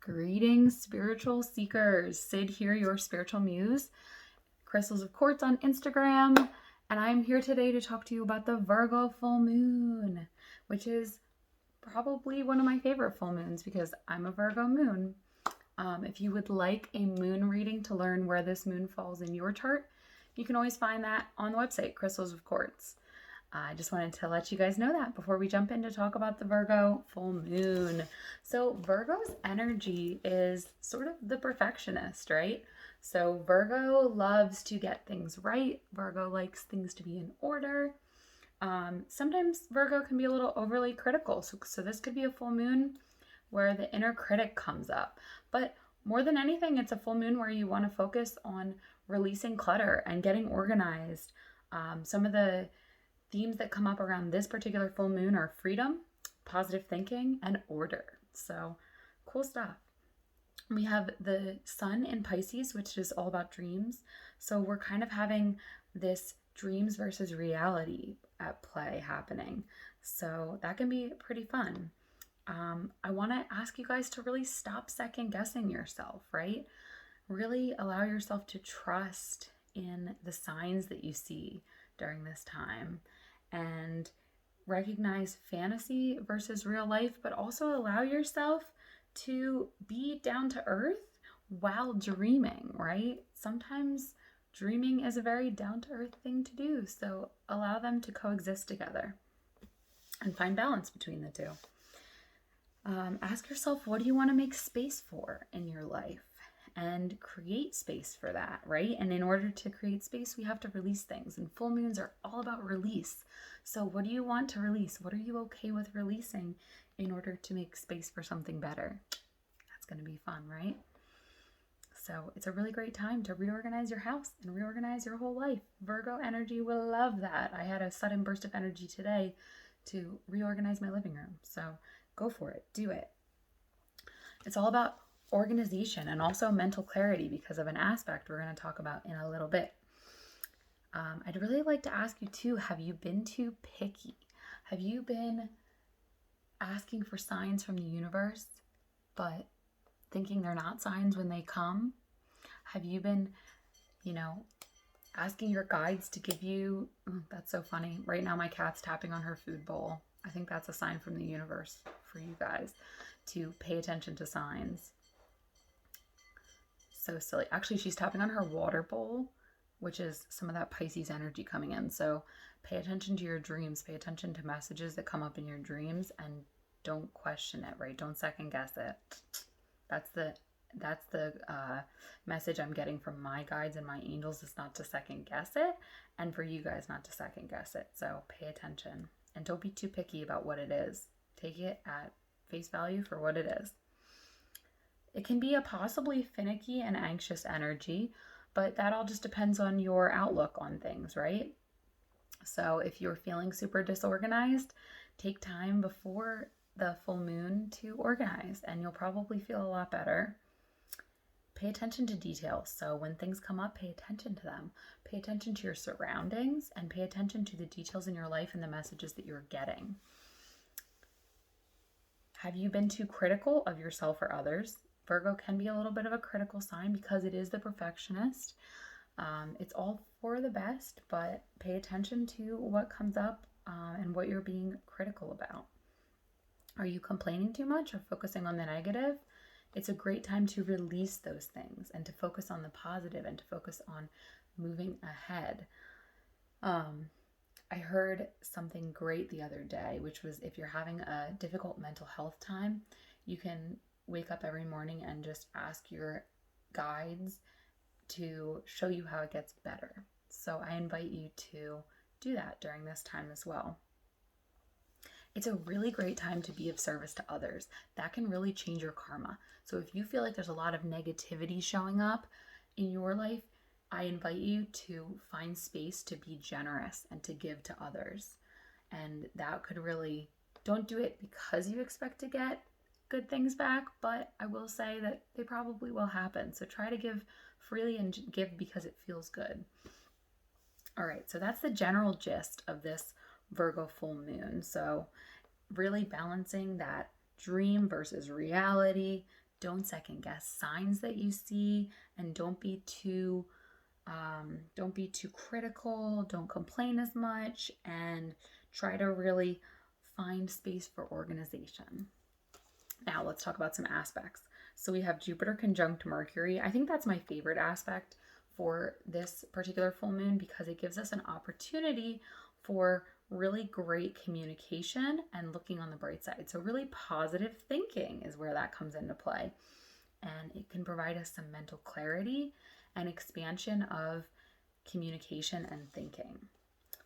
Greetings, spiritual seekers. Sid here, your spiritual muse. Crystals of Quartz on Instagram. And I'm here today to talk to you about the Virgo full moon, which is probably one of my favorite full moons because I'm a Virgo moon. If you would like a moon reading to learn where this moon falls in your chart, you can always find that on the website, Crystals of Quartz. I just wanted to let you guys know that before we jump in to talk about the Virgo full moon. So Virgo's energy is sort of the perfectionist, right? So Virgo loves to get things right. Virgo likes things to be in order. Sometimes Virgo can be a little overly critical. So this could be a full moon where the inner critic comes up. But more than anything, it's a full moon where you want to focus on releasing clutter and getting organized. Some of the themes that come up around this particular full moon are freedom, positive thinking, and order. So cool stuff. We have the sun in Pisces, which is all about dreams. So we're kind of having this dreams versus reality at play happening. So that can be pretty fun. I want to ask you guys to really stop second guessing yourself, right? Really allow yourself to trust in the signs that you see during this time and recognize fantasy versus real life, but also allow yourself to be down to earth while dreaming, right? Sometimes dreaming is a very down to earth thing to do, so allow them to coexist together and find balance between the two. Ask yourself, what do you want to make space for in your life? And create space for that, right? And in order to create space, we have to release things. And full moons are all about release. So what do you want to release? What are you okay with releasing in order to make space for something better? That's going to be fun, right? So it's a really great time to reorganize your house and reorganize your whole life. Virgo energy will love that. I had a sudden burst of energy today to reorganize my living room. So go for it. Do it. It's all about organization and also mental clarity because of an aspect we're going to talk about in a little bit. I'd really like to ask you too, have you been too picky? Have you been asking for signs from the universe, but thinking they're not signs when they come? Have you been, asking your guides to give you, that's so funny. Right now my cat's tapping on her food bowl. I think that's a sign from the universe for you guys to pay attention to signs. So silly. Actually, she's tapping on her water bowl, which is some of that Pisces energy coming in. So pay attention to your dreams. Pay attention to messages that come up in your dreams and don't question it, right? Don't second guess it. That's the message I'm getting from my guides and my angels, is not to second guess it, and for you guys not to second guess it. So pay attention and don't be too picky about what it is. Take it at face value for what it is. It can be a possibly finicky and anxious energy, but that all just depends on your outlook on things, right? So if you're feeling super disorganized, take time before the full moon to organize and you'll probably feel a lot better. Pay attention to details. So when things come up, pay attention to them. Pay attention to your surroundings and pay attention to the details in your life and the messages that you're getting. Have you been too critical of yourself or others? Virgo can be a little bit of a critical sign because it is the perfectionist. It's all for the best, but pay attention to what comes up and what you're being critical about. Are you complaining too much or focusing on the negative? It's a great time to release those things and to focus on the positive and to focus on moving ahead. I heard something great the other day, which was if you're having a difficult mental health time, you can wake up every morning and just ask your guides to show you how it gets better. So I invite you to do that during this time as well. It's a really great time to be of service to others. That can really change your karma. So if you feel like there's a lot of negativity showing up in your life, I invite you to find space to be generous and to give to others. And that could really, don't do it because you expect to get good things back, but I will say that they probably will happen. So try to give freely and give because it feels good. All right, so that's the general gist of this Virgo full moon. So really balancing that dream versus reality, Don't second guess signs that you see, and don't be too critical. Don't complain as much, and try to really find space for organization. Now let's talk about some aspects. So we have Jupiter conjunct Mercury. I think that's my favorite aspect for this particular full moon because it gives us an opportunity for really great communication and looking on the bright side. So really positive thinking is where that comes into play. And it can provide us some mental clarity and expansion of communication and thinking.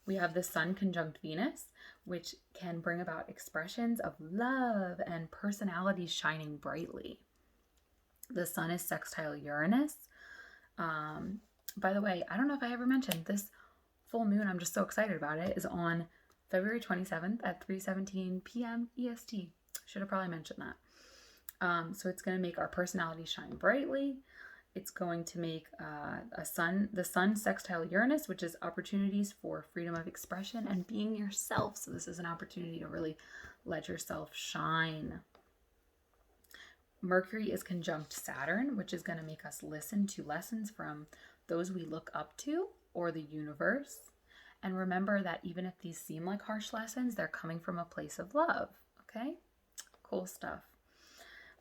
We have the Sun conjunct Venus, which can bring about expressions of love and personality shining brightly. The Sun is sextile Uranus. By the way, I don't know if I ever mentioned this full moon, I'm just so excited about it, is on February 27th at 3:17 p.m. EST. Should have probably mentioned that. So it's going to make our personality shine brightly. It's going to make the Sun sextile Uranus, which is opportunities for freedom of expression and being yourself. So this is an opportunity to really let yourself shine. Mercury is conjunct Saturn, which is going to make us listen to lessons from those we look up to or the universe. And remember that even if these seem like harsh lessons, they're coming from a place of love. Okay? Cool stuff.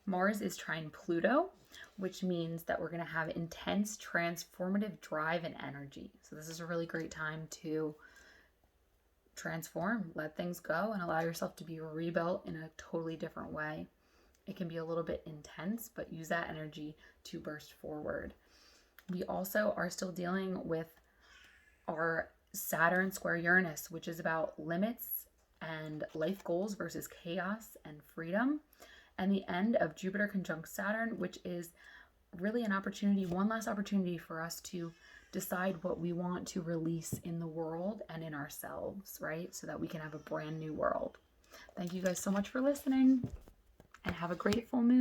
Mars is trine Pluto, which means that we're going to have intense transformative drive and energy. So this is a really great time to transform, let things go, and allow yourself to be rebuilt in a totally different way. It can be a little bit intense, but use that energy to burst forward. We also are still dealing with our Saturn square Uranus, which is about limits and life goals versus chaos and freedom. And the end of Jupiter conjunct Saturn, which is really an opportunity, one last opportunity for us to decide what we want to release in the world and in ourselves, right? So that we can have a brand new world. Thank you guys so much for listening, and have a great full moon.